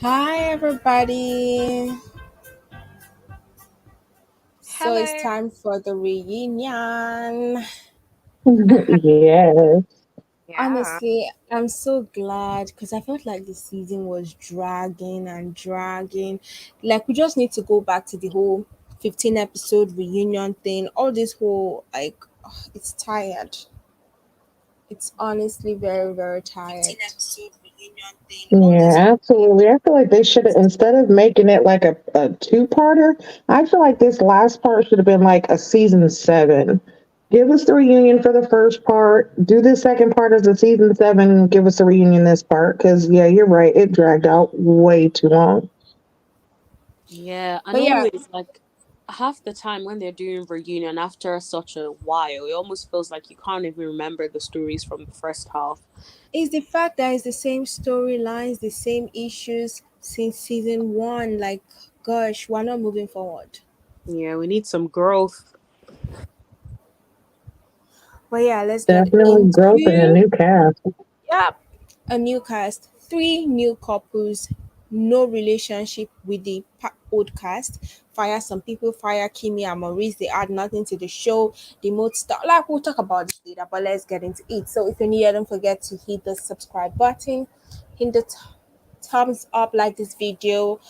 Hi, everybody. So it's Hello. time for the reunion. Yes. Yeah. Honestly, I'm so glad because I felt like the season was dragging and dragging. Like, we just need to go back to the whole 15 episode reunion thing. All this whole, like, it's tired. It's honestly very, very tired. Yeah, absolutely. I feel like they should have, instead of making it like a two-parter, I feel like this last part should have been like a season seven. Give us the reunion for the first part, do the second part as a season seven, and give us a reunion this part. Because, yeah, you're right. It dragged out way too long. Yeah. And But yeah, always like half the time when they're doing reunion after such a while, it almost feels like you can't even remember the stories from the first half. it's the fact that it's the same storylines, the same issues since season one. Like, gosh, we're not moving forward. Yeah, we need some growth. But yeah, let's get Definitely growth in a into new cast. yeah, a new cast, three new couples, no relationship with the old cast. Fire some people, fire Kimmi and Maurice. They add nothing to the show. The most stuff like we'll talk about this later, but let's get into it. So if you're new here, don't forget to hit the subscribe button, hit the thumbs up, like this video,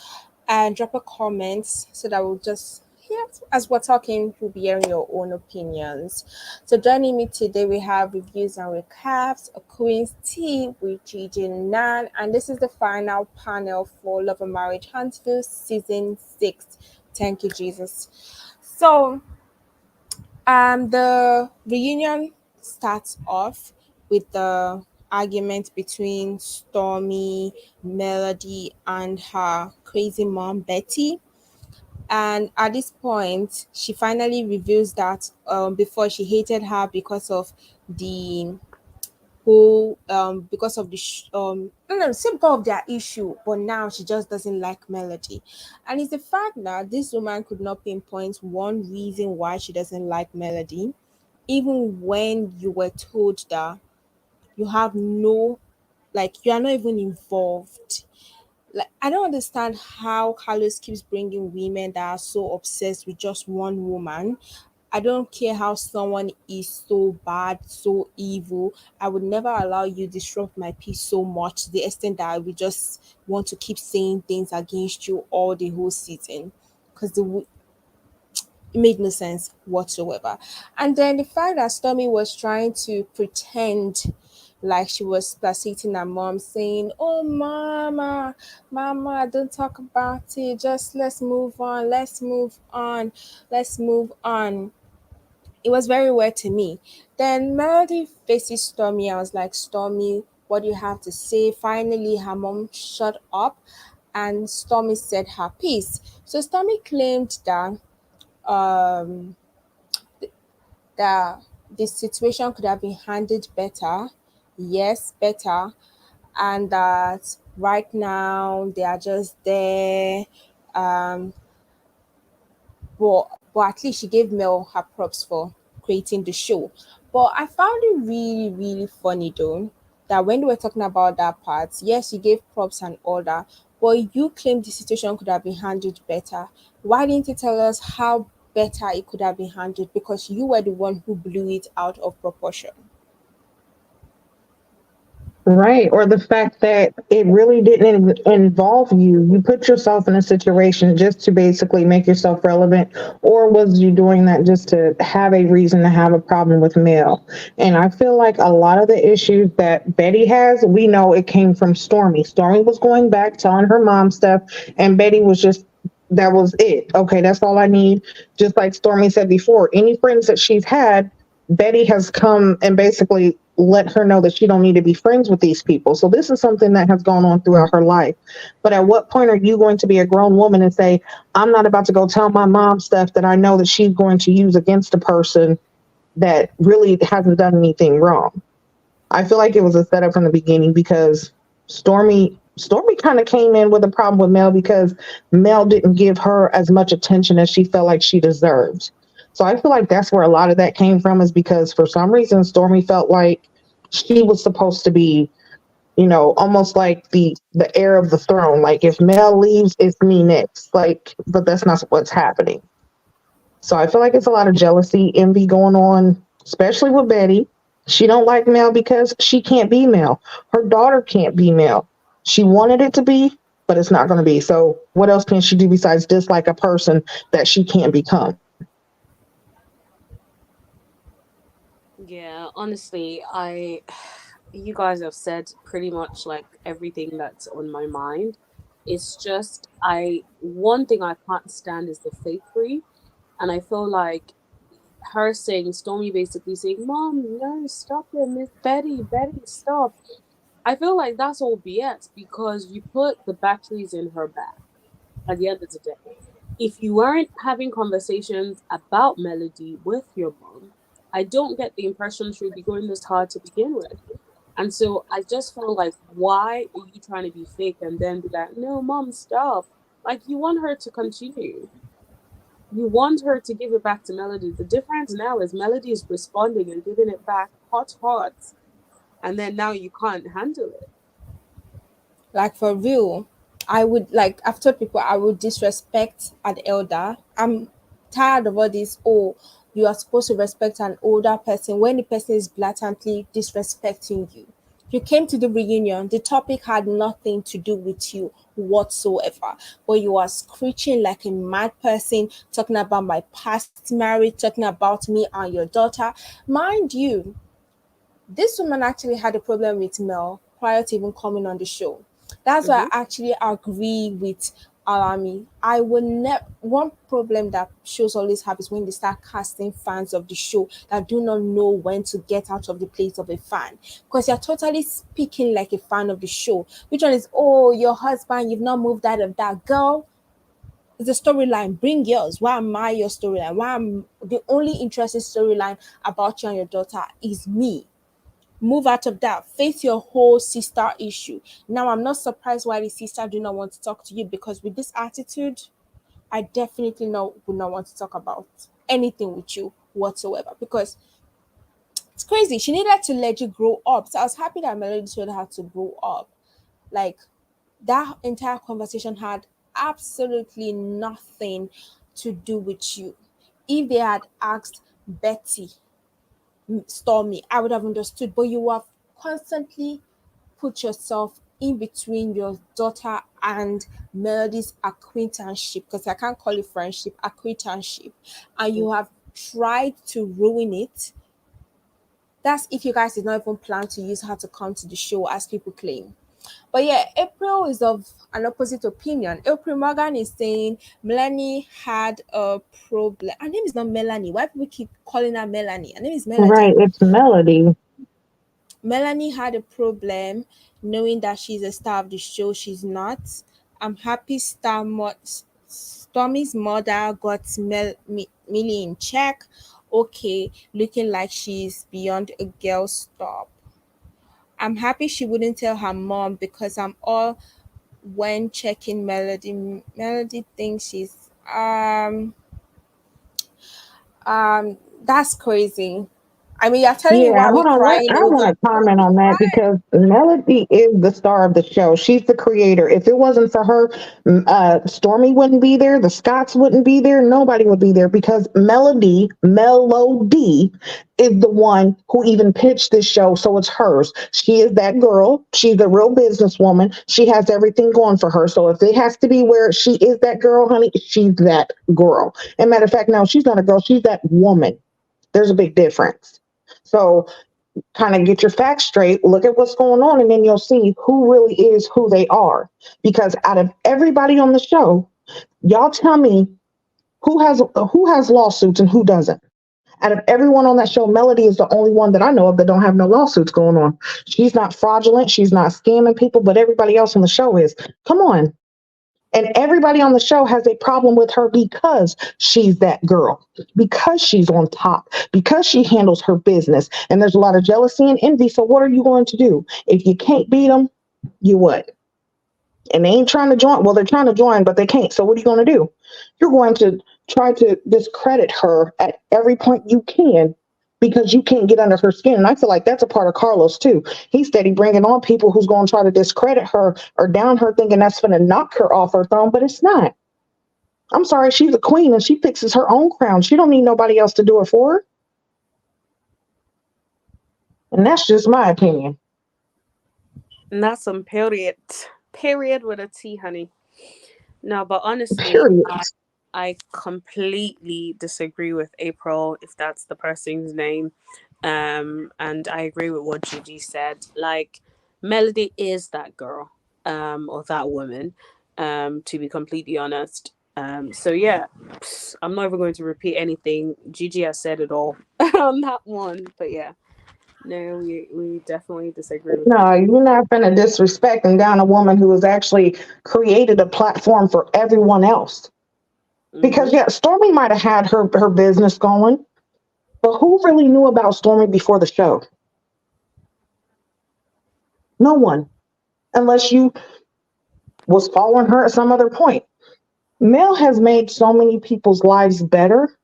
and drop a comment so that we'll just yeah, as we're talking, we'll be hearing your own opinions. So joining me today, we have reviews and recaps, a Queen's Tea with Gigi Nan, and this is the final panel for Love Marriage Huntsville season 6. Thank you, Jesus. So the reunion starts off with the argument between Stormi, Melody, and her crazy mom Betty. And at this point, she finally reveals that before she hated her because of the whole because of the no, no, same because of their issue, but now she just doesn't like Melody. And it's the fact that this woman could not pinpoint one reason why she doesn't like Melody, even when you were told that you have no, like, you are not even involved. Like, I don't understand how Carlos keeps bringing women that are so obsessed with just one woman. I don't care how someone is so bad, so evil. I would never allow you disrupt my peace so much to the extent that I would just want to keep saying things against you all the whole season. Because it made no sense whatsoever. And then the fact that Stormy was trying to pretend like she was placating her mom, saying, "Oh, mama, mama, don't talk about it. Just let's move on. Let's move on. Let's move on." It was very weird to me. Then Melody faces Stormy. I was like, "Stormy, what do you have to say?" Finally, her mom shut up, and Stormy said her piece. So Stormy claimed that um that the situation could have been handled better. Yes, better. And that right now they are just there. Um, but at least she gave Mel her props for creating the show. But I found it really, really funny though that when they were talking about that part, yes, you gave props and all that, but you claimed the situation could have been handled better. Why didn't you tell us how better it could have been handled? Because you were the one who blew it out of proportion. Right. Or the fact that it really didn't involve you. You put yourself in a situation just to basically make yourself relevant. Or was you doing that just to have a reason to have a problem with Mel? And I feel like a lot of the issues that Betty has, we know it came from Stormy. Stormy was going back, telling her mom stuff, and Betty was just that was it. Okay, that's all I need. Just like Stormy said before, any friends that she's had, Betty has come and basically let her know that she don't need to be friends with these people. So this is something that has gone on throughout her life. But at what point are you going to be a grown woman and say, I'm not about to go tell my mom stuff that I know that she's going to use against a person that really hasn't done anything wrong? I feel like it was a setup from the beginning because Stormy kind of came in with a problem with Mel because Mel didn't give her as much attention as she felt like she deserved. So I feel like that's where a lot of that came from is because for some reason Stormy felt like she was supposed to be almost like the heir of the throne. Like if Mel leaves, it's me next. Like, but that's not what's happening. So I feel like it's a lot of jealousy, envy going on, especially with Betty. She don't like Mel because she can't be Mel. Her daughter can't be Mel. She wanted it to be, but it's not going to be. So what else can she do besides dislike a person that she can't become? Yeah, honestly, you guys have said pretty much like everything that's on my mind. It's just one thing I can't stand is the fakery, and I feel like her saying Stormy basically saying, "Mom, no, stop it, Miss Betty, Betty, stop." I feel like that's all BS because you put the batteries in her back at the end of the day. If you weren't having conversations about Melody with your mom, I don't get the impression she would be going this hard to begin with. And so I just feel like, why are you trying to be fake and then be like, no, mom, stop? Like, you want her to continue. You want her to give it back to Melody. The difference now is Melody is responding and giving it back hot, hot. And then now you can't handle it. Like for real, I would like I've told people I would disrespect an elder. I'm tired of all this. Oh, you are supposed to respect an older person when the person is blatantly disrespecting you. You came to the reunion, the topic had nothing to do with you whatsoever. But you are screeching like a mad person, talking about my past marriage, talking about me and your daughter. Mind you, this woman actually had a problem with Mel prior to even coming on the show. That's why Hmm. I actually agree with Alami. I will never. One problem that shows always have is when they start casting fans of the show that do not know when to get out of the place of a fan, because you're totally speaking like a fan of the show. Which one is, oh, your husband, you've not moved out of that girl? It's a storyline. Bring yours. Why am I your storyline? Why am the only interesting storyline about you and your daughter is me? Move out of that. Face your whole sister issue. Now, I'm not surprised why the sister do not want to talk to you, because with this attitude, I definitely would not want to talk about anything with you whatsoever, because it's crazy. She needed to let you grow up. So I was happy that Melody told her to grow up. Like, that entire conversation had absolutely nothing to do with you. If they had asked Betty, Stormy, I would have understood. But you have constantly put yourself in between your daughter and Melody's acquaintanceship, because I can't call it friendship, acquaintanceship, and you have tried to ruin it. That's if you guys did not even plan to use her to come to the show, as people claim. But yeah, April is of an opposite opinion. April Morgan is saying Melanie had a problem. Her name is not Melanie. Why people keep calling her Melanie? Her name is Melody. Right, it's Melody. Melanie had a problem knowing that she's a star of the show. She's not. I'm happy Stormy's mother got Millie in check. Okay, looking like she's beyond a girl stop. I'm happy she wouldn't tell her mom, because I'm all when checking Melody. Melody thinks she's that's crazy. I mean, you're telling me Yeah, why we're hold on. crying I over. want to comment on that because Melody is the star of the show. She's the creator. If it wasn't for her, Stormy wouldn't be there. The Scotts wouldn't be there. Nobody would be there because Melody is the one who even pitched this show. So it's hers. She is that girl. She's a real businesswoman. She has everything going for her. So if it has to be where she is that girl, honey, she's that girl. And matter of fact, no, she's not a girl. She's that woman. There's a big difference. So kind of get your facts straight, look at what's going on, and then you'll see who really is who they are. Because out of everybody on the show, y'all tell me who has lawsuits and who doesn't. Out of everyone on that show, Melody is the only one that I know of that don't have no lawsuits going on. She's not fraudulent, she's not scamming people, but everybody else on the show is. Come on. And everybody on the show has a problem with her because she's that girl, because she's on top, because she handles her business. And there's a lot of jealousy and envy. So, what are you going to do? If you can't beat them, you what? And they ain't trying to join. Well, they're trying to join, but they can't. So, what are you going to do? You're going to try to discredit her at every point you can because you can't get under her skin. And I feel like that's a part of Carlos too. He's steady bringing on people who's going to try to discredit her or down her, thinking that's going to knock her off her throne, but it's not. I'm sorry, she's a queen and she fixes her own crown. She don't need nobody else to do it for her. And that's just my opinion. And that's some period. Period with a T, honey. No, but honestly, Period. I completely disagree with April, if that's the person's name. And I agree with what Gigi said. Like, Melody is that girl, or that woman, to be completely honest. So yeah, I'm not even going to repeat anything. Gigi has said it all on that one. But yeah, no, we definitely disagree with each. No, you're not going to disrespect and down a woman who has actually created a platform for everyone else. Because, Mm-hmm. yeah, Stormy might have had her business going, but who really knew about Stormy before the show? No one, unless you was following her at some other point. Mel has made so many people's lives better,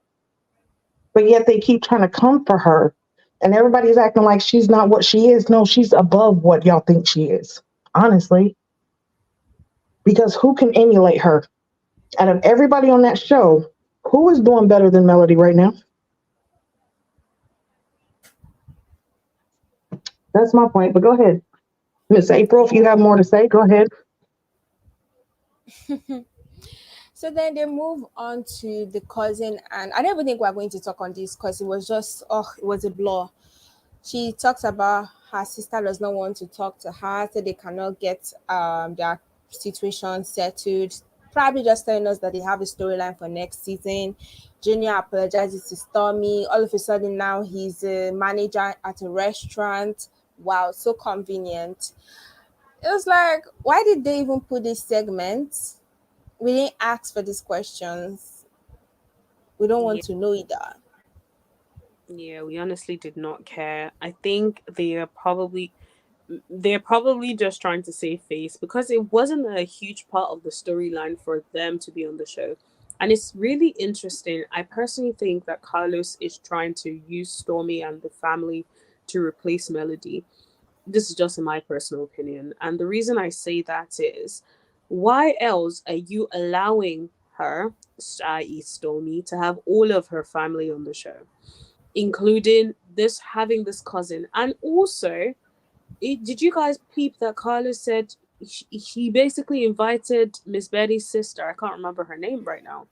but yet they keep trying to come for her. And everybody's acting like she's not what she is. No, she's above what y'all think she is, honestly. Because who can emulate her? Out of everybody on that show, who is doing better than Melody right now? That's my point. But go ahead, Miss April. If you have more to say, go ahead. So then they move on to the cousin, and I don't even think we're going to talk on this because it was just, oh, it was a blur. She talks about her sister does not want to talk to her, so they cannot get their situation settled. Probably just telling us that they have a storyline for next season. Junior apologizes to Stormy. All of a sudden now he's a manager at a restaurant. Wow, so convenient. It was like, why did they even put this segment? We didn't ask for these questions. We don't want Yeah, to know either. yeah, we honestly did not care. I think they're probably just trying to save face because it wasn't a huge part of the storyline for them to be on the show. And it's really interesting. I personally think that Carlos is trying to use Stormy and the family to replace Melody. This is just in my personal opinion. And the reason I say that is, why else are you allowing her, i.e., Stormy, to have all of her family on the show, including this having this cousin? And also, did you guys peep that Carlos said he basically invited Miss Betty's sister, I can't remember her name right now,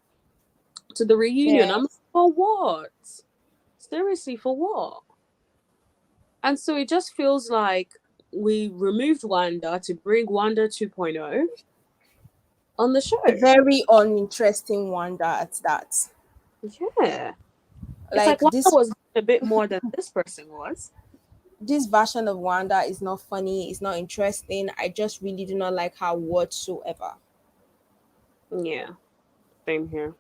to the reunion? I'm like, Yes. for what? Seriously, for what? And so it just feels like we removed Wanda to bring Wanda 2.0 on the A show. very uninteresting wonder at that. Yeah. It's like Like Wanda was a bit more than this person was. this version of Wanda is not funny, it's not interesting. I just really do not like her whatsoever. Yeah, same here.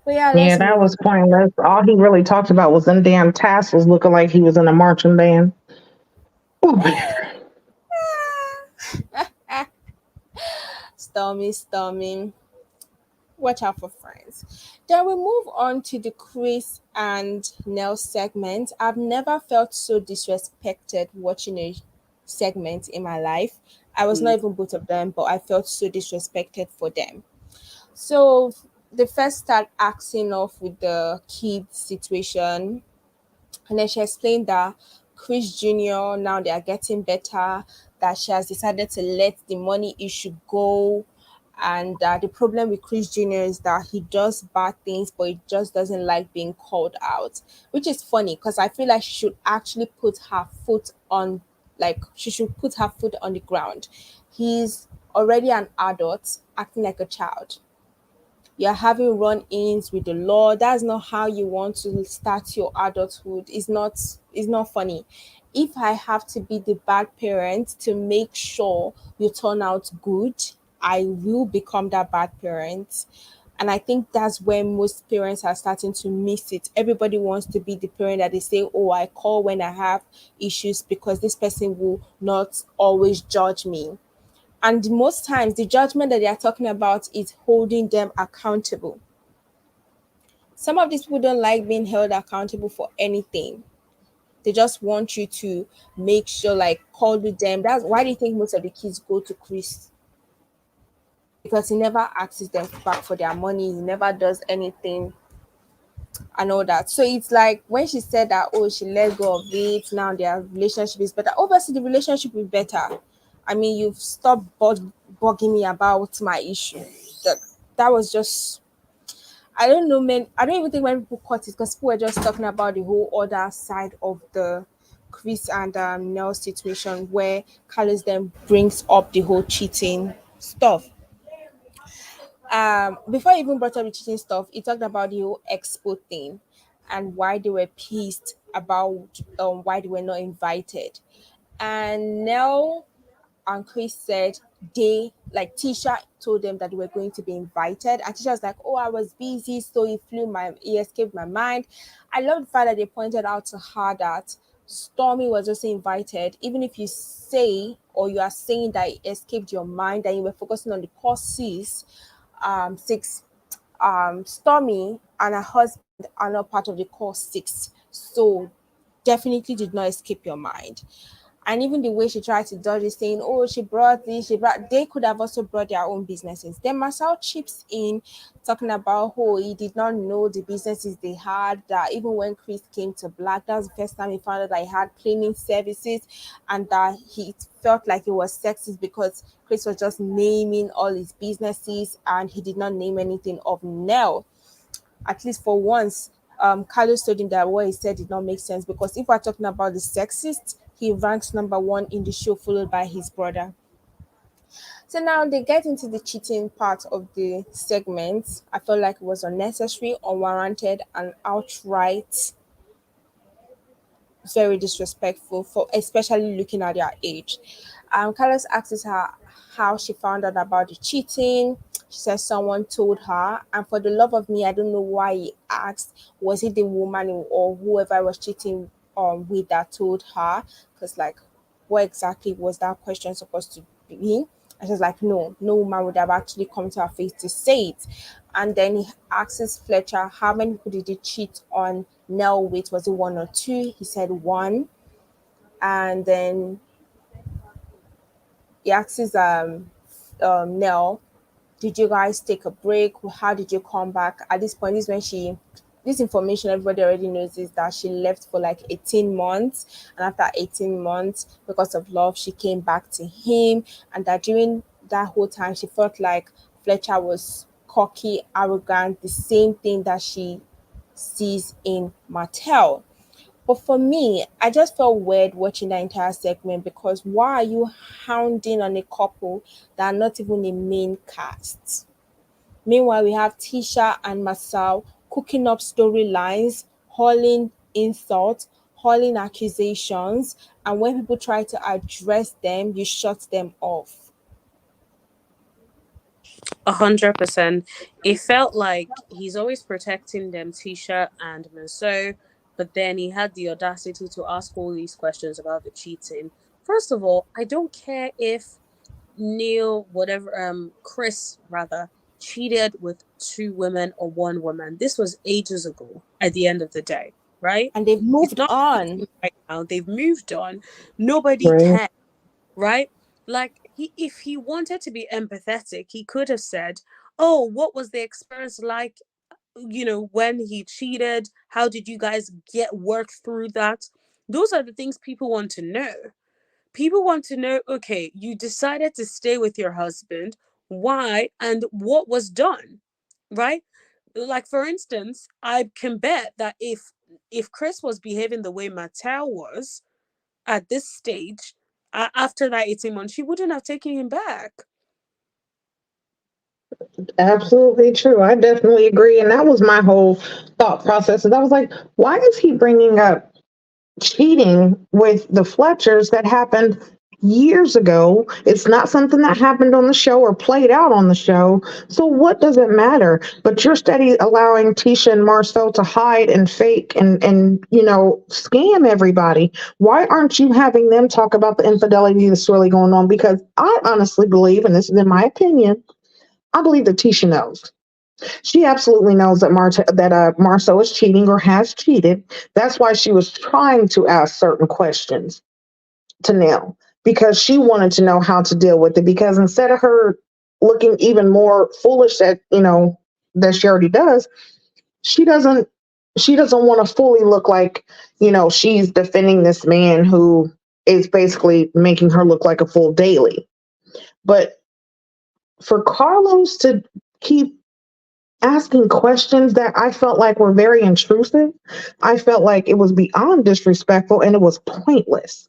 But yeah, Yeah, let's that move on. was pointless. All he really talked about was them damn tassels looking like he was in a marching band. Oh, whatever. Stormy. Watch out for friends. Then we move on to the Chris and Nell segment. I've never felt so disrespected watching a segment in my life. I was Mm. not even both of them, but I felt so disrespected for them. So they first start acting off with the kid situation, and then she explained that Chris Jr. now they are getting better, that she has decided to let the money issue go. And the problem with Chris Jr. is that he does bad things, but he just doesn't like being called out, which is funny because I feel like she should actually put her foot on, like, she should put her foot on the ground. He's already an adult acting like a child. You're having run-ins with the law. That's not how you want to start your adulthood. It's not funny. If I have to be the bad parent to make sure you turn out good, I will become that bad parent. And I think that's where most parents are starting to miss it. Everybody wants to be the parent that they say, oh, I call when I have issues because this person will not always judge me. And most times, the judgment that they are talking about is holding them accountable. Some of these people don't like being held accountable for anything. They just want you to make sure, like, call with them. That's why do you think most of the kids go to Chris? Because he never asks them back for their money. He never does anything and all that. So it's like when she said that, oh, she let go of it. Now their relationship is better. Obviously, the relationship is better. I mean, you've stopped bugging me about my issue. That that was just, I don't know, man. I don't even think when people caught it because people were just talking about the whole other side of the Chris and Nell situation where Carlos then brings up the whole cheating stuff. Before I even brought up the cheating stuff, he talked about the whole expo thing and why they were pissed about why they were not invited. And Nell and Chris said they, like, Tisha told them that they were going to be invited, and Tisha was like, "Oh, I was busy, so he escaped my mind." I love the fact that they pointed out to her that Stormi was also invited, even if you say or you are saying that it escaped your mind, that you were focusing on the courses. Six, Stormi and her husband are not part of the course six, so definitely did not escape your mind. And even the way she tried to dodge it, saying, "Oh, she brought this, she brought," they could have also brought their own businesses. Then Marsau chips in, talking about, oh, he did not know the businesses they had. That even when Chris came to Black, that was the first time he found out that he had cleaning services, and that he felt like it was sexist because Chris was just naming all his businesses and he did not name anything of Nell. At least for once, Carlos told him that what he said did not make sense, because if we're talking about the sexist, he ranks number one in the show, followed by his brother. So now they get into the cheating part of the segment. I felt like it was unnecessary, unwarranted, and outright very disrespectful, for especially looking at their age. Carlos asks her how she found out about the cheating. She says someone told her, and for the love of me, I don't know why he asked. Was it the woman or whoever was cheating with that told her? Because, like, what exactly was that question supposed to be? And she's like, no, no woman would have actually come to her face to say it. And then he asks Fletcher, how many people did he cheat on Nell with? Was it one or two? He said one. And then he asks Nell, did you guys take a break? How did you come back? At this point, this is when this information everybody already knows, is that she left for like 18 months. And after 18 months, because of love, she came back to him. And that during that whole time, she felt like Fletcher was cocky, arrogant, the same thing that she sees in Martell. But for me, I just felt weird watching that entire segment, because why are you hounding on a couple that are not even a main cast? Meanwhile, we have Tisha and Marsau cooking up storylines, hurling insults, hurling accusations, and when people try to address them, you shut them off. 100%. It felt like he's always protecting them, Tisha and Marsau, but then he had the audacity to ask all these questions about the cheating. First of all, I don't care if Chris rather, cheated with two women or one woman. This was ages ago at the end of the day, right? And they've It's moved not on. right now. They've moved on. Nobody Right. cares, right? Like if he wanted to be empathetic, he could have said, "Oh, what was the experience like? When he cheated? How did you guys work through that?" Those are the things people want to know. People want to know, okay, you decided to stay with your husband. Why and what was done, right? Like, for instance, I can bet that if Chris was behaving the way Martell was at this stage, after that 18 months, she wouldn't have taken him back. Absolutely true. I definitely agree. And that was my whole thought process. Is I was like, why is he bringing up cheating with the Fletchers that happened years ago? It's not something that happened on the show or played out on the show. So what does it matter? But you're steady allowing Tisha and Marcel to hide and fake and scam everybody. Why aren't you having them talk about the infidelity that's really going on? Because I honestly believe, and this is in my opinion, I believe that Tisha knows. She absolutely knows that Marsau is cheating or has cheated. That's why she was trying to ask certain questions to Nell, because she wanted to know how to deal with it. Because instead of her looking even more foolish that she already does, she doesn't she doesn't want to fully look like, she's defending this man who is basically making her look like a fool daily. But for Carlos to keep asking questions that I felt like were very intrusive, I felt like it was beyond disrespectful and it was pointless.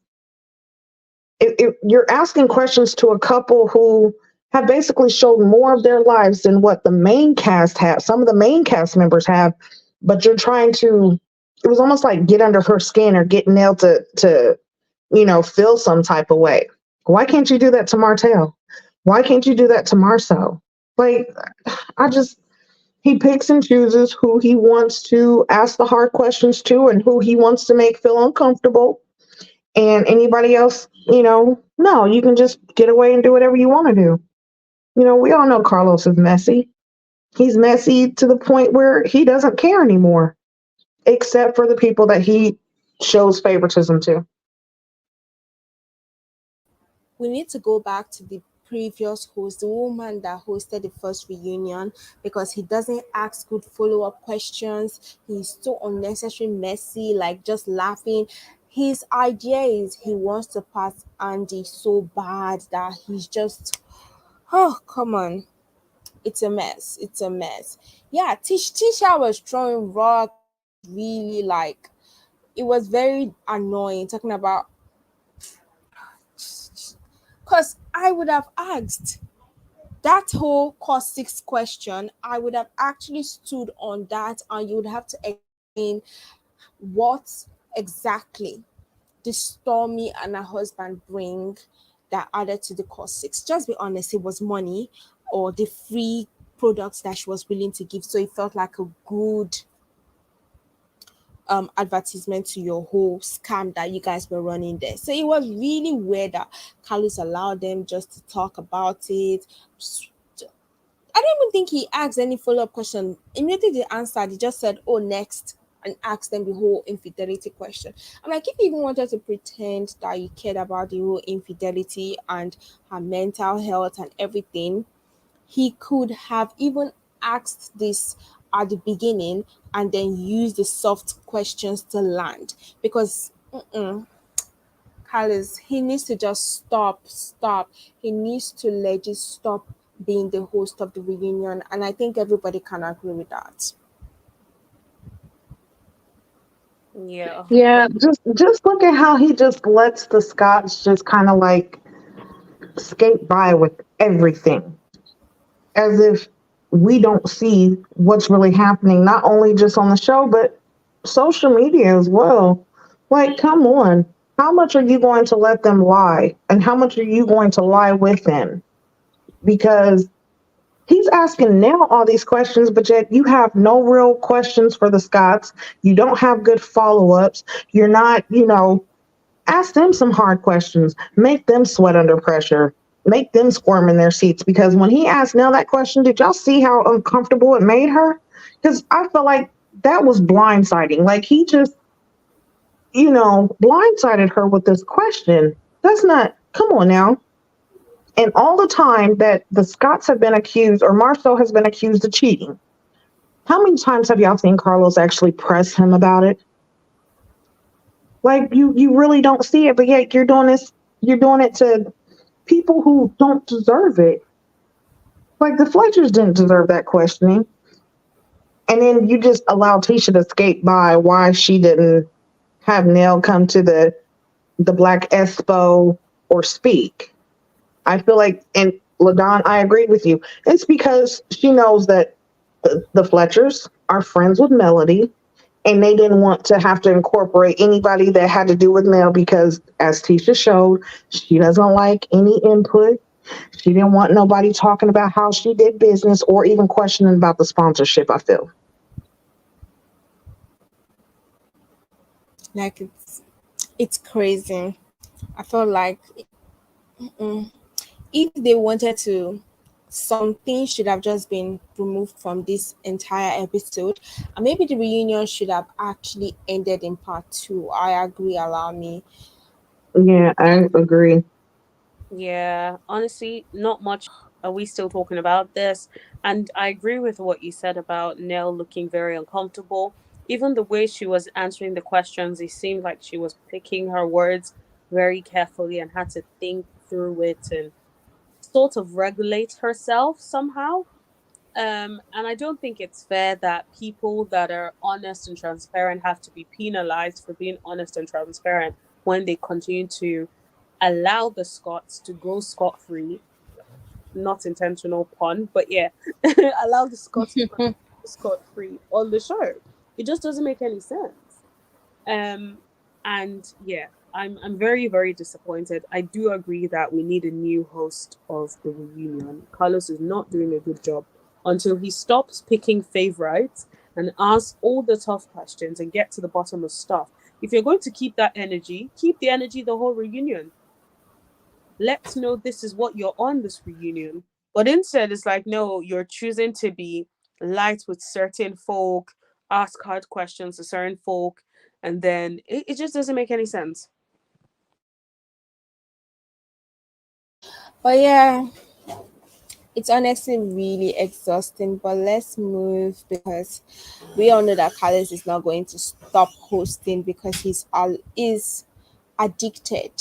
You're asking questions to a couple who have basically showed more of their lives than what the main cast have. Some of the main cast members have, but you're trying to. It was almost like get under her skin or get Nell to feel some type of way. Why can't you do that to Martell? Why can't you do that to Marsau? Like, I just he picks and chooses who he wants to ask the hard questions to and who he wants to make feel uncomfortable. And anybody else, no, you can just get away and do whatever you want to do. We all know Carlos is messy. He's messy to the point where he doesn't care anymore, except for the people that he shows favoritism to. We need to go back to the previous host, the woman that hosted the first reunion, because he doesn't ask good follow up questions. He's so unnecessary messy, like just laughing. His idea is he wants to pass Andy so bad that he's just, oh, come on. It's a mess. It's a mess. Yeah, Tisha was throwing rocks. It was really like, it was very annoying talking about, because I would have asked that whole course 6 question. I would have actually stood on that, and you would have to explain what exactly the Stormi and her husband bring that added to the cost 6. Just be honest, it was money or the free products that she was willing to give. So it felt like a good advertisement to your whole scam that you guys were running there. So it was really weird that Carlos allowed them just to talk about it. I don't even think he asked any follow up question. Immediately they answered, he just said, "Oh, next," and asked them the whole infidelity question. I'm like, if you even wanted to pretend that you cared about the whole infidelity and her mental health and everything, he could have even asked this at the beginning and then use the soft questions to land. Because Carlos, he needs to just stop. He needs to legit stop being the host of the reunion. And I think everybody can agree with that. Yeah, Yeah, just look at how he just lets the Scots just kind of like skate by with everything, as if we don't see what's really happening, not only just on the show, but social media as well. Like, come on. How much are you going to let them lie? And how much are you going to lie with them? Because he's asking now all these questions, but yet you have no real questions for the Scots. You don't have good follow ups. You're not, ask them some hard questions. Make them sweat under pressure. Make them squirm in their seats. Because when he asked Nell that question, did y'all see how uncomfortable it made her? Because I felt like that was blindsiding. Like he just, blindsided her with this question. That's not, come on now. And all the time that the Scots have been accused, or Marceau has been accused of cheating, how many times have y'all seen Carlos actually press him about it? Like you really don't see it, but yet you're doing it to people who don't deserve it. Like the Fletchers didn't deserve that questioning. And then you just allow Tisha to skate by why she didn't have Nell come to the Black Expo or speak. I feel like, and LaDon, I agreed with you. It's because she knows that the Fletchers are friends with Melody, and they didn't want to have to incorporate anybody that had to do with Mel because, as Tisha showed, she doesn't like any input. She didn't want nobody talking about how she did business or even questioning about the sponsorship, I feel. Like it's crazy. I felt like if they wanted to something should have just been removed from this entire episode, and maybe the reunion should have actually ended in part two. I agree, allow me. Yeah, I agree. Yeah, honestly, not much are we still talking about this. And I agree with what you said about Nell looking very uncomfortable. Even the way she was answering the questions, it seemed like she was picking her words very carefully and had to think through it and sort of regulate herself somehow. And I don't think it's fair that people that are honest and transparent have to be penalized for being honest and transparent when they continue to allow the Scots to go scot free. Not intentional pun, but yeah, allow the Scots to continue scot free on the show. It just doesn't make any sense. Um, and yeah, I'm very very disappointed. I do agree that we need a new host of the reunion. Carlos is not doing a good job until he stops picking favorites and asks all the tough questions and get to the bottom of stuff. If you're going to keep that energy, keep the energy the whole reunion. Let's know this is what you're on this reunion. But instead, it's like, no, you're choosing to be light with certain folk, ask hard questions to certain folk, and then it just doesn't make any sense. But yeah, it's honestly really exhausting. But let's move because we all know that Carlos is not going to stop hosting because is addicted.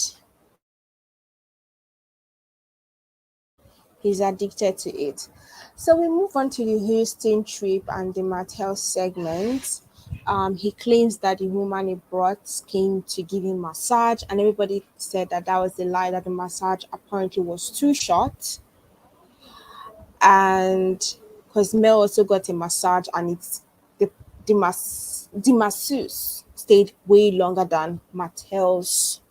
He's addicted to it. So we move on to the Houston trip and the Martell segment. He claims that the woman he brought came to give him massage, and everybody said that that was a lie. That the massage apparently was too short, and because Mel also got a massage, and it's the masseuse stayed way longer than Martell's.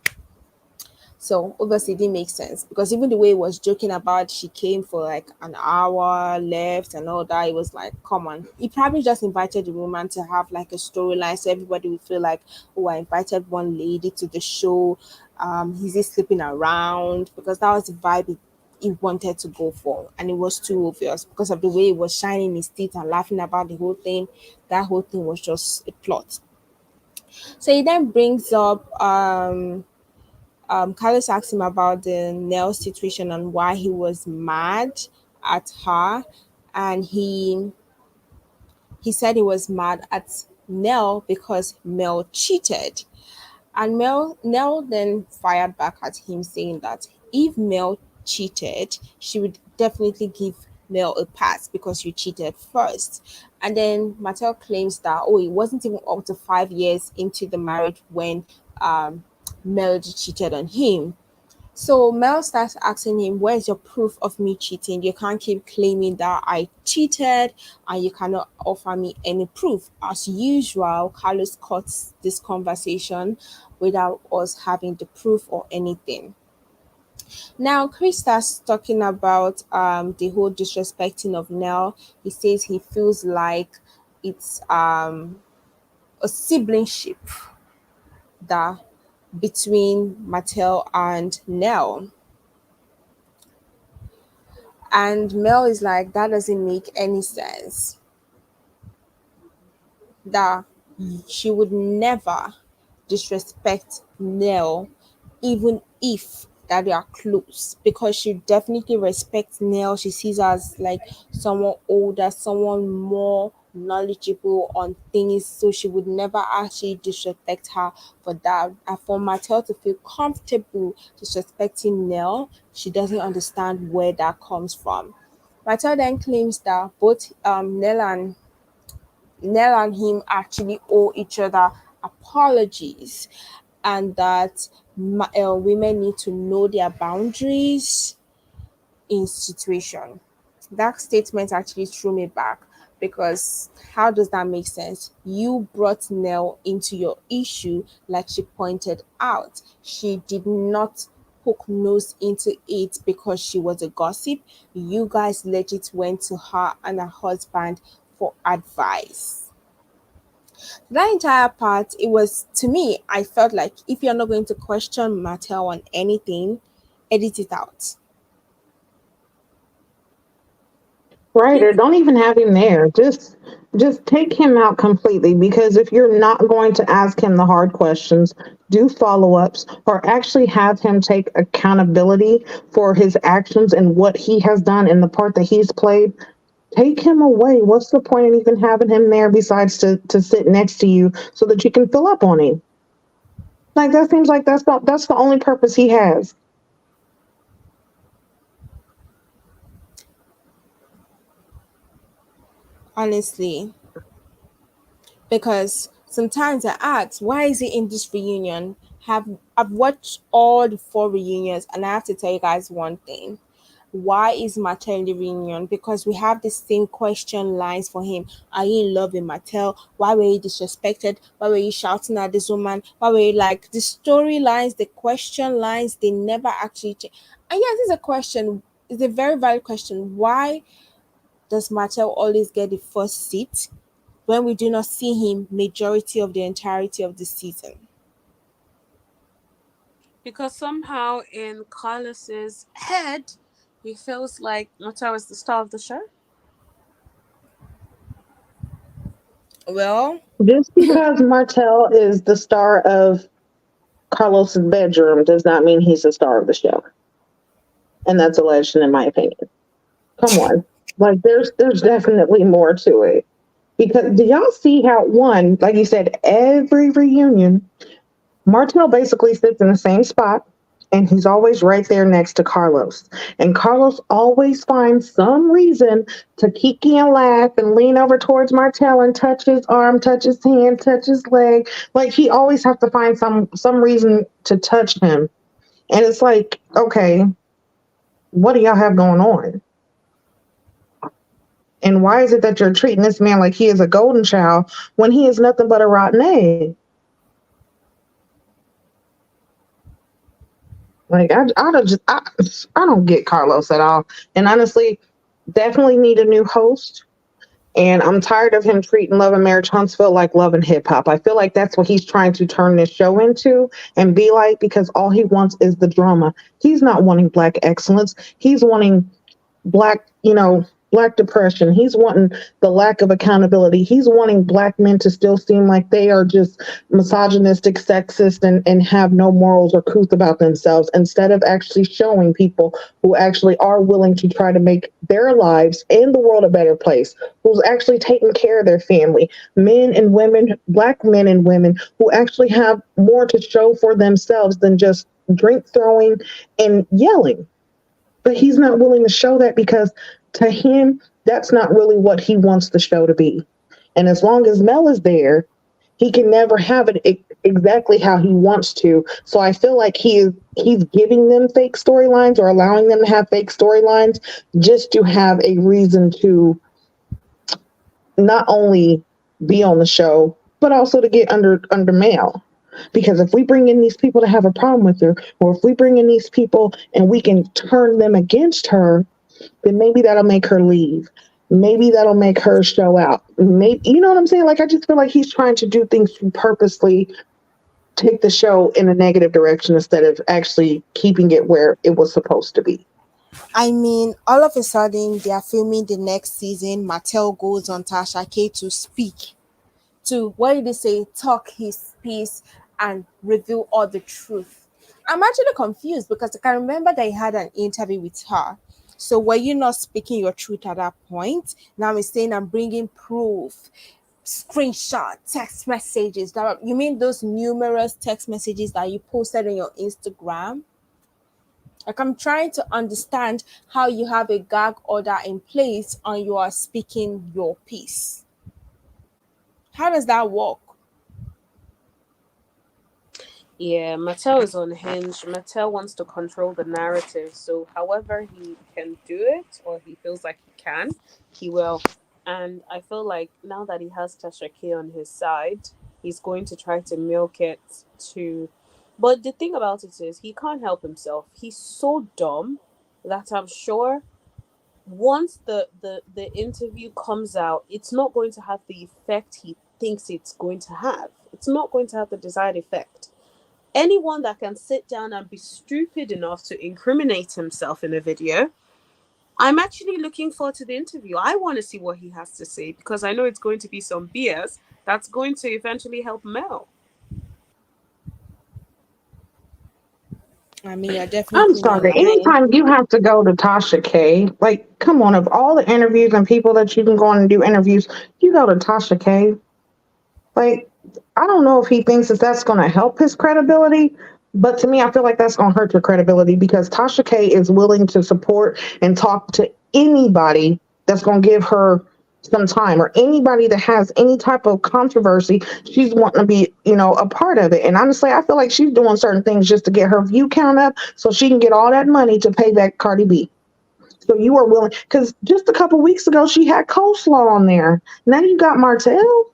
So obviously it didn't make sense because even the way it was joking about she came for like an hour, left and all that, it was like, come on. He probably just invited the woman to have like a storyline so everybody would feel like, oh, I invited one lady to the show. He's just sleeping around because that was the vibe he wanted to go for. And it was too obvious because of the way he was shining his teeth and laughing about the whole thing. That whole thing was just a plot. So he then brings up Carlos asked him about the Nell situation and why he was mad at her, and he said he was mad at Nell because Mel cheated. And Nell then fired back at him, saying that if Mel cheated, she would definitely give Mel a pass because you cheated first. And then Mattel claims that, oh, it wasn't even up to 5 years into the marriage when um, Melody cheated on him. So Mel starts asking him, where's your proof of me cheating? You can't keep claiming that I cheated and you cannot offer me any proof. As usual, Carlos cuts this conversation without us having the proof or anything. Now, Chris starts talking about the whole disrespecting of Nell. He says he feels like it's a siblingship that between Mattel and Nell. And Mel is like, that doesn't make any sense. That she would never disrespect Nell, even if that they are close, because she definitely respects Nell. She sees her as like someone older, someone more knowledgeable on things, so she would never actually disrespect her for that. And for Martell to feel comfortable disrespecting Nell, she doesn't understand where that comes from. Martell then claims that both Nell and him actually owe each other apologies, and that women need to know their boundaries in situation. That statement actually threw me back because how does that make sense? You brought Nell into your issue, like she pointed out. She did not poke nose into it because she was a gossip. You guys legit went to her and her husband for advice. That entire part, it was to me, I felt like if you're not going to question Mattel on anything, edit it out. Right, or Give don't even have him there. Just take him out completely, because if you're not going to ask him the hard questions, do follow-ups or actually have him take accountability for his actions and what he has done and the part that he's played. Take him away. What's the point in even having him there besides to sit next to you so that you can fill up on him? Like that seems like that's the only purpose he has. honestly, because sometimes I ask, why is he in this reunion? I've watched all the four reunions, and I have to tell you guys one thing. Why is Martell in the reunion? Because we have the same question lines for him. Are you in love with Martell? Why were you disrespected? Why were you shouting at this woman? Why were you like the storylines, the question lines, they never actually change. And yes, this is a question, it's a very valid question. Why does Martell always get the first seat when we do not see him majority of the entirety of the season? because somehow in Carlos's head, he feels like Mateo is the star of the show. Well, Just because Martell is the star of Carlos's bedroom does not mean he's the star of the show. And that's alleged in my opinion. Come on. Like there's definitely more to it. Because do y'all see how one, like you said, every reunion, Martell basically sits in the same spot and he's always right there next to Carlos. And Carlos always finds some reason to kiki and laugh and lean over towards Martell and touch his arm, touch his hand, touch his leg. Like he always has to find some reason to touch him. And it's like, okay, what do y'all have going on? And why is it that you're treating this man like he is a golden child when he is nothing but a rotten egg? Like I don't get Carlos at all. And honestly, definitely need a new host. And I'm tired of him treating Love and Marriage Huntsville like Love and Hip Hop. I feel like that's what he's trying to turn this show into and be like, because all he wants is the drama. He's not wanting black excellence. He's wanting black, black depression. He's wanting the lack of accountability. He's wanting black men to still seem like they are just misogynistic, sexist, and have no morals or couth about themselves, instead of actually showing people who actually are willing to try to make their lives and the world a better place, who's actually taking care of their family, men and women, black men and women who actually have more to show for themselves than just drink throwing and yelling. But he's not willing to show that because to him, that's not really what he wants the show to be. And as long as Mel is there, he can never have it exactly how he wants to. So I feel like he's giving them fake storylines or allowing them to have fake storylines just to have a reason to not only be on the show, but also to get under Mel. Because if we bring in these people to have a problem with her, or if we bring in these people and we can turn them against her, then maybe that'll make her leave. Maybe that'll make her show out. Maybe, you know what I'm saying? Like, I just feel like he's trying to do things to purposely take the show in a negative direction instead of actually keeping it where it was supposed to be. I mean, all of a sudden they are filming the next season. Martell goes on Tasha K to speak, to what did they say, talk his piece and reveal all the truth. I'm actually confused because I can remember that he had an interview with her. So were you not speaking your truth at that point? Now he's saying I'm bringing proof, screenshot, text messages. That you mean those numerous text messages that you posted on your Instagram? Like I'm trying to understand how you have a gag order in place and you are speaking your piece. How does that work? Yeah, Mattel is unhinged. Mattel wants to control the narrative, so however he can do it, or he feels like he can, he will. And I feel like now that he has Tasha K on his side, he's going to try to milk it to. But the thing about it is, he can't help himself. He's so dumb that I'm sure once the interview comes out, it's not going to have the effect he thinks it's going to have. It's not going to have the desired effect. Anyone that can sit down and be stupid enough to incriminate himself in a video I'm actually looking forward to the interview. I want to see what he has to say because I know it's going to be some BS that's going to eventually help Mel. I mean, you're I'm definitely not sorry. lying. Anytime you have to go to Tasha K, like, come on, of all the interviews and people that you can go on and do interviews, you go to Tasha K. Like, I don't know if he thinks that that's going to help his credibility, but to me, I feel like that's going to hurt your credibility because Tasha K is willing to support and talk to anybody that's going to give her some time or anybody that has any type of controversy. She's wanting to be, a part of it. And honestly, I feel like she's doing certain things just to get her view count up so she can get all that money to pay back Cardi B. So you are willing, because just a couple weeks ago, she had coleslaw on there. Now you got Martell.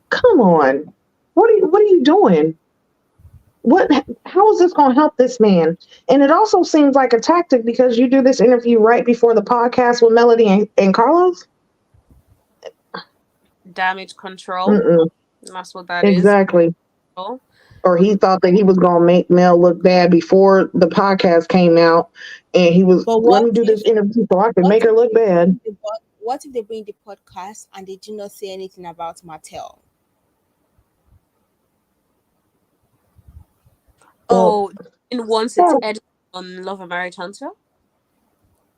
Come on. What are you doing? What how is this going to help this man? And it also seems like a tactic because you do this interview right before the podcast with Melody and Carlos. Damage control. Mm-mm, That's what that is. exactly. Oh, Or he thought that he was going to make Mel look bad before the podcast came out, and he was, But let me do this interview so I can what make her if look bad. what if they bring the podcast and they do not say anything about Martell? Well, oh, and once it's that, edited on Love Marriage Huntsville,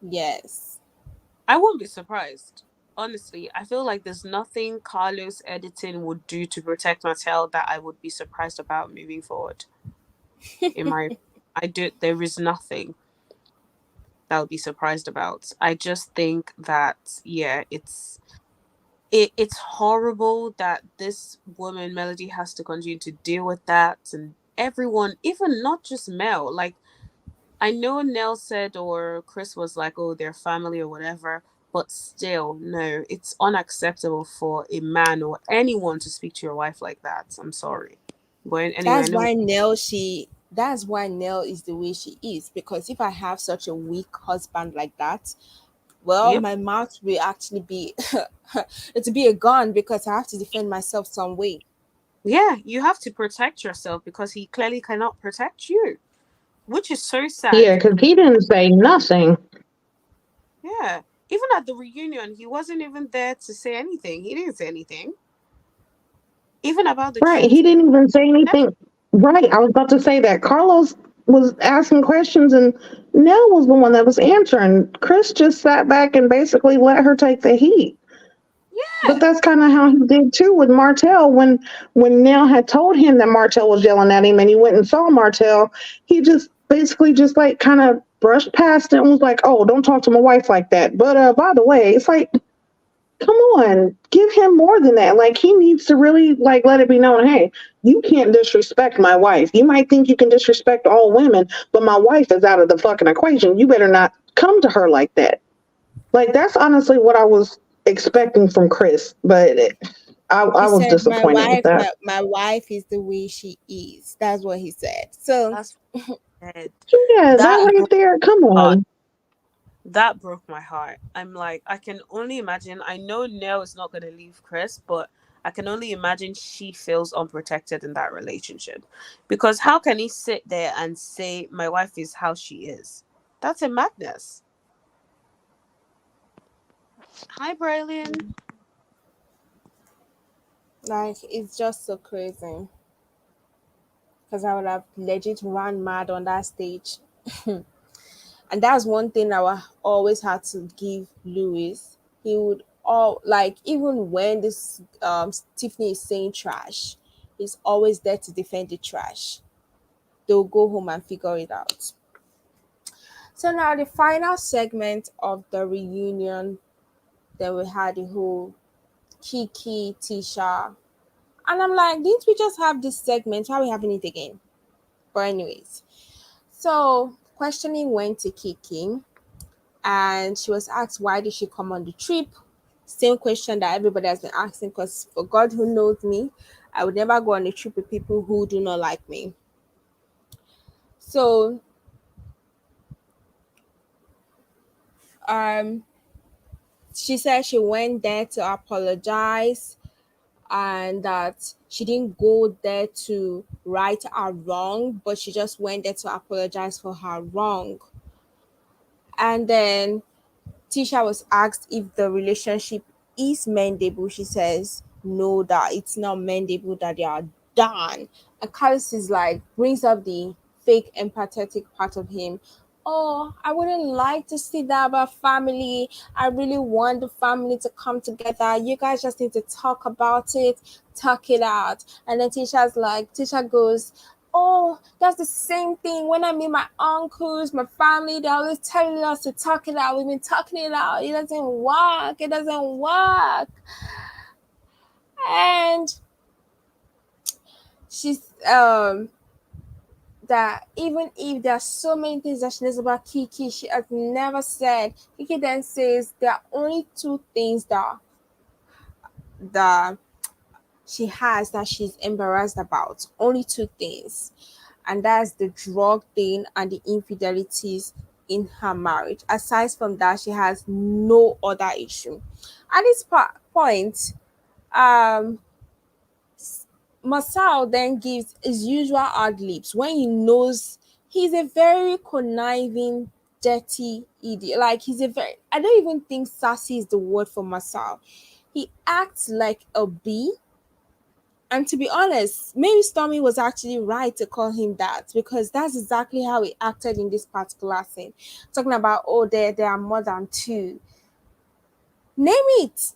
Yes. I won't be surprised. Honestly, I feel like there's nothing Carlos editing would do to protect Mattel that I would be surprised about moving forward. In my, I do. There is nothing that I would be surprised about. I just think that yeah, it's horrible that this woman Melody has to continue to deal with that, and everyone, even not just Mel. Like I know Nell said or Chris was like, oh, they're family or whatever, but still, no, it's unacceptable for a man or anyone to speak to your wife like that. I'm sorry. But anyway, I That's know. why Nell she that's why Nell is the way she is. Because if I have such a weak husband like that, well, Yep. my mouth will actually be it'll be a gun because I have to defend myself some way. Yeah, you have to protect yourself because he clearly cannot protect you, which is so yeah, sad. because he didn't say nothing. Yeah. Even at the reunion, he wasn't even there to say anything. He didn't say anything. Even about the Right. He cheating. didn't even say anything. Right. I was about to say that. Carlos was asking questions and Nell was the one that was answering. Chris just sat back and basically let her take the heat. But Yeah. that's kind of how he did too with Martell when Nell had told him that Martell was yelling at him and he went and saw Martell, he just basically just like kind of brushed past it and was like, "Oh, don't talk to my wife like that." But by the way, it's like, come on, give him more than that. Like he needs to really like let it be known, hey, you can't disrespect my wife. You might think you can disrespect all women, but my wife is out of the fucking equation. You better not come to her like that. Like that's honestly what I was expecting from Chris, but I He was said disappointed with that. my wife is the way she is. That's what he said. So That's dead. Yeah, that That right broke there. Come my heart. on. That broke my heart. I'm like, I can only imagine. I know Nell is not going to leave Chris, but I can only imagine she feels unprotected in that relationship. Because how can he sit there and say, my wife is how she is? That's a madness. Hi, Braylon. like it's just so crazy. Because I would have legit ran mad on that stage. And that's one thing I always had to give Louis. He would all like even when this Tiffany is saying trash, he's always there to defend the trash. They'll go home and figure it out. So now the final segment of the reunion, then we had the whole Kiki, Tisha. And I'm like, didn't we just have this segment? Why are we having it again? But anyways, so questioning went to Kiki and she was asked why did she come on the trip. Same question that everybody has been asking because for God who knows me, I would never go on a trip with people who do not like me. So um she said she went there to apologize and that she didn't go there to right her wrong, but she just went there to apologize for her wrong. And then Tisha was asked if the relationship is mendable. She says no, that it's not mendable, that they are done. And Carlos is like, brings up the fake empathetic part of him. Oh, I wouldn't like to see that about family. I really want the family to come together. You guys just need to talk about it, talk it out. And then Tisha goes, oh, that's the same thing. When I meet my uncles, my family, they're always telling us to talk it out. We've been talking it out. It doesn't work. It doesn't work. And she's that even if there are so many things that she knows about Kiki, she has never said. Kiki then says there are only two things that she has that she's embarrassed about. Only two things. And that's the drug thing and the infidelities in her marriage. Aside from that, she has no other issue. At this point, um, Marsau then gives his usual ad libs when he knows he's a very conniving, dirty idiot. Like he's a very, I don't even think sassy is the word for Marsau. He acts like a bee. And to be honest, maybe Stormi was actually right to call him that, because that's exactly how he acted in this particular scene. Talking about, oh, there are more than two. Name it.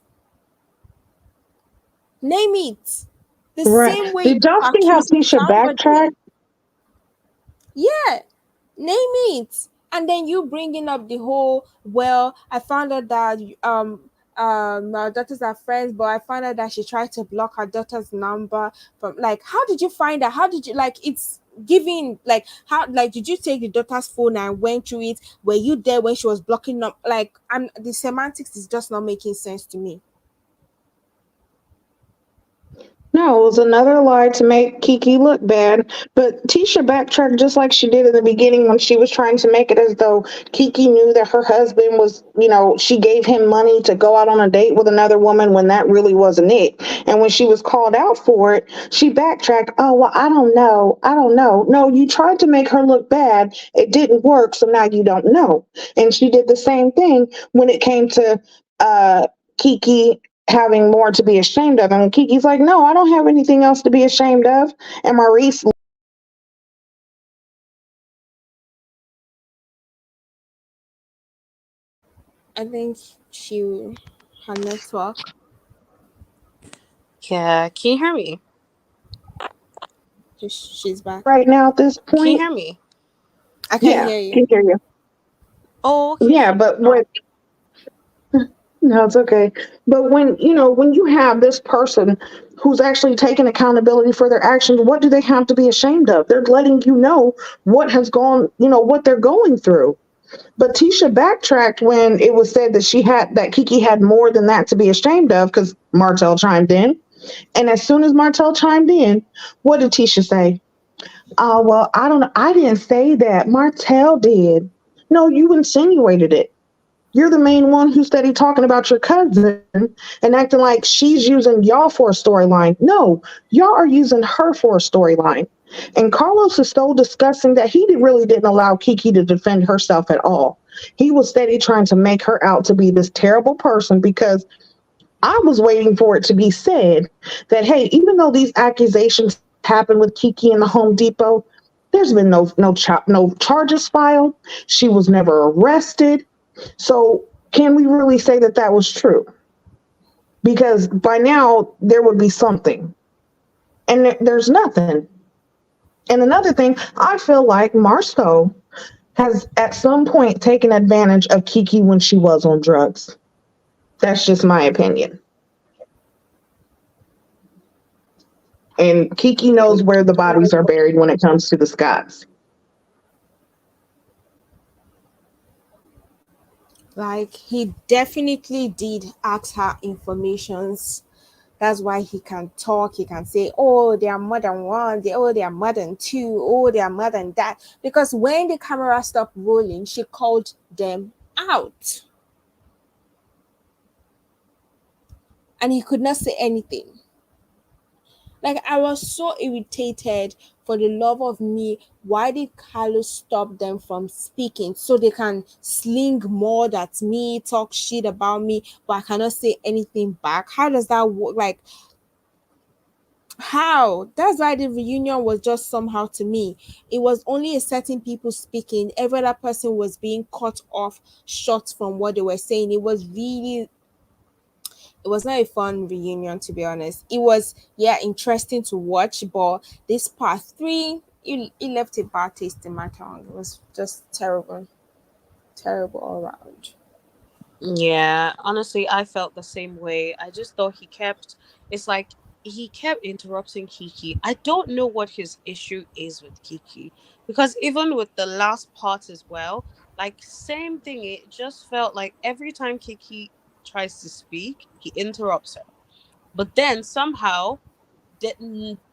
Name it. The Right. same way Did you y'all see how accusing Tisha somebody. backtracked? Yeah, name it. And then you bringing up the whole, well, I found out that my daughters are friends, but I found out that she tried to block her daughter's number from, like, how did you find out? How did you, like, it's giving, like, how, like, did you take the daughter's phone and went through it? Were you there when she was blocking up? Like, the semantics is just not making sense to me. No, it was another lie to make Kiki look bad. But Tisha backtracked just like she did in the beginning when she was trying to make it as though Kiki knew that her husband was, she gave him money to go out on a date with another woman when that really wasn't it. And when she was called out for it, she backtracked, oh, well, I don't know. I don't know. No, you tried to make her look bad. It didn't work. So now you don't know. And she did the same thing when it came to Kiki having more to be ashamed of. And Kiki's like, no, I don't have anything else to be ashamed of. And Maurice, I think she, her network, Yeah, can you hear me? she's back. right now at this Can you point, hear me? I can yeah, hear you. can hear you. Oh, okay. Yeah, but what? No, it's okay. But when you have this person who's actually taking accountability for their actions, what do they have to be ashamed of? They're letting you know what has gone, what they're going through. But Tisha backtracked when it was said that Kiki had more than that to be ashamed of because Martell chimed in. And as soon as Martell chimed in, what did Tisha say? Oh, well, I don't know. I didn't say that. Martell did. No, you insinuated it. You're the main one who steady talking about your cousin and acting like she's using y'all for a storyline. No, y'all are using her for a storyline. And Carlos is so disgusting that really didn't allow Kiki to defend herself at all. He was steady trying to make her out to be this terrible person because I was waiting for it to be said that, hey, even though these accusations happened with Kiki in the Home Depot, there's been no charges filed. She was never arrested. So can we really say that that was true? Because by now there would be something, and there's nothing. And another thing, I feel like Marsau has at some point taken advantage of Kiki when she was on drugs. That's just my opinion. And Kiki knows where the bodies are buried when it comes to the Scotts. Like, he definitely did ask her informations. That's why he can talk. He can say, oh, they are more than one. They are more than two. Oh, they are more than that. Because when the camera stopped rolling, she called them out. And he could not say anything. Like I was so irritated. For the love of me, why did Carlos stop them from speaking so they can sling more at me, talk shit about me, but I cannot say anything back? How does that work? Like how? That's why the reunion was just somehow to me. It was only a certain people speaking. Every other person was being cut off short from what they were saying. It was not a fun reunion, to be honest. It was, yeah, interesting to watch, but this part three, it left a bad taste in my tongue. It was just terrible, terrible all around. Yeah, honestly, I felt the same way. I just thought it's like he kept interrupting Kiki. I don't know what his issue is with Kiki because even with the last part as well, like same thing, it just felt like every time Kiki tries to speak, he interrupts her. But then somehow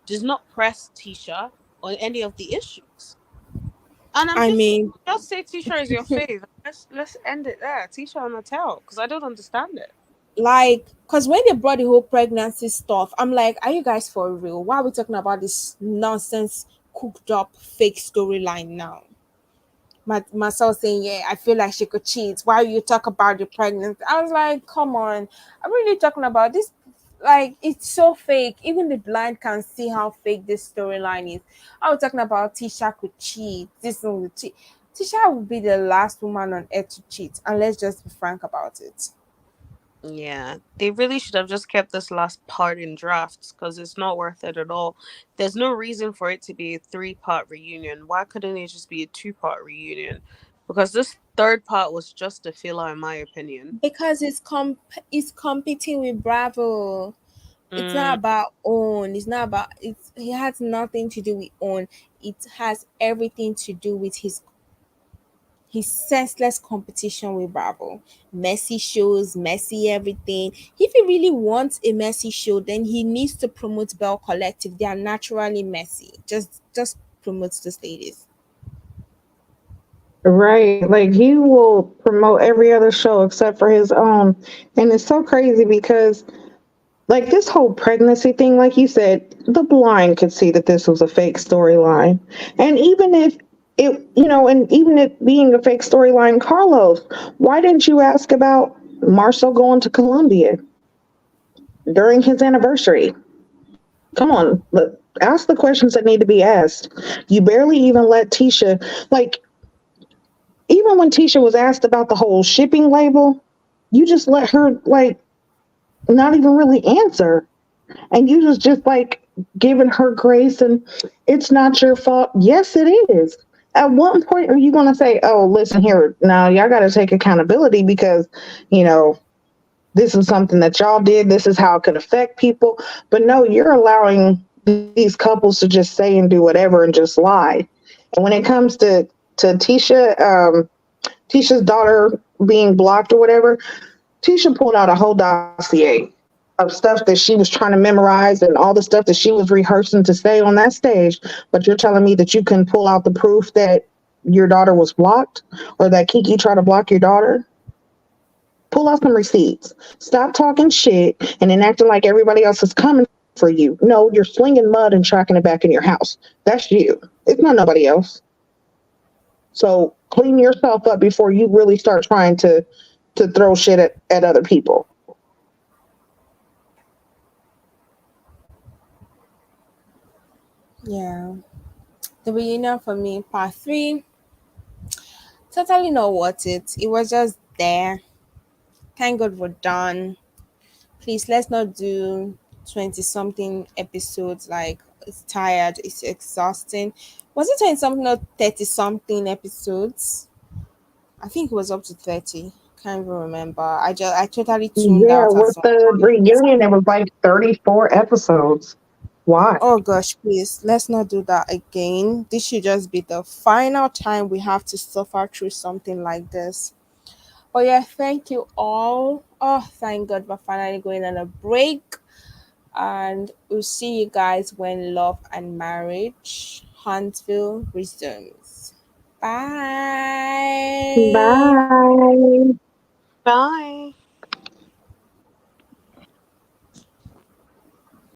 does not press Tisha on any of the issues. And I'm I mean, just say Tisha is your fave. Let's end it there. Tisha and Mattel, because I don't understand it. like, because when they brought the whole pregnancy stuff, I'm like, are you guys for real? Why are we talking about this nonsense, cooked up, fake storyline now? Myself saying, yeah, I feel like she could cheat. Why you talk about the pregnancy? I was like, come on. I'm really talking about this. Like, it's so fake. Even the blind can see how fake this storyline is. I was talking about Tisha could cheat. This one would cheat. Tisha would be the last woman on earth to cheat. And let's just be frank about it. Yeah, they really should have just kept this last part in drafts because it's not worth it at all. There's no reason for it to be a three-part reunion. Why couldn't it just be a two-part reunion? Because this third part was just a filler, in my opinion. Because it's competing with Bravo. It's Mm, not about own. It's not about it has nothing to do with own. It has everything to do with his senseless competition with Bravo. Messy shows, messy everything. If he really wants a messy show, then he needs to promote Bell Collective. They are naturally messy. Just promote those ladies. Right. Like he will promote every other show except for his own. And it's so crazy because like this whole pregnancy thing, like you said, the blind could see that this was a fake storyline. And even if and even it being a fake storyline, Carlos, why didn't you ask about Marcel going to Colombia during his anniversary? Come on, ask the questions that need to be asked. You barely even let Tisha, like, even when Tisha was asked about the whole shipping label, you just let her, like, not even really answer. And you just like giving her grace and it's not your fault. Yes, it is. At what point are you going to say, oh, listen here, now y'all got to take accountability because, you know, this is something that y'all did. This is how it could affect people. But no, you're allowing these couples to just say and do whatever and just lie. And when it comes to Tisha, Tisha's daughter being blocked or whatever, Tisha pulled out a whole dossier of stuff that she was trying to memorize and all the stuff that she was rehearsing to say on that stage. But you're telling me that you can pull out the proof that your daughter was blocked or that Kiki tried to block your daughter? Pull out some receipts. Stop talking shit and then acting like everybody else is coming for you. No, you're slinging mud and tracking it back in your house. That's you. It's not nobody else. So clean yourself up before you really start trying to throw shit at other people. Yeah. The reunion for me, part three, totally not worth it. It was just there. Thank God we're done. Please let's not do 20 something episodes. Like it's tired, it's exhausting. Was it 20 something or 30 something episodes? I think it was up to 30. Can't even remember. I totally tuned Yeah, out at with some the point. reunion, it was like 34 episodes. Why? Oh gosh, please let's not do that again. This should just be the final time we have to suffer through something like this. But yeah, thank you all. Oh, thank God we're finally going on a break. And we'll see you guys when Love and Marriage Huntsville resumes. Bye. Bye. bye.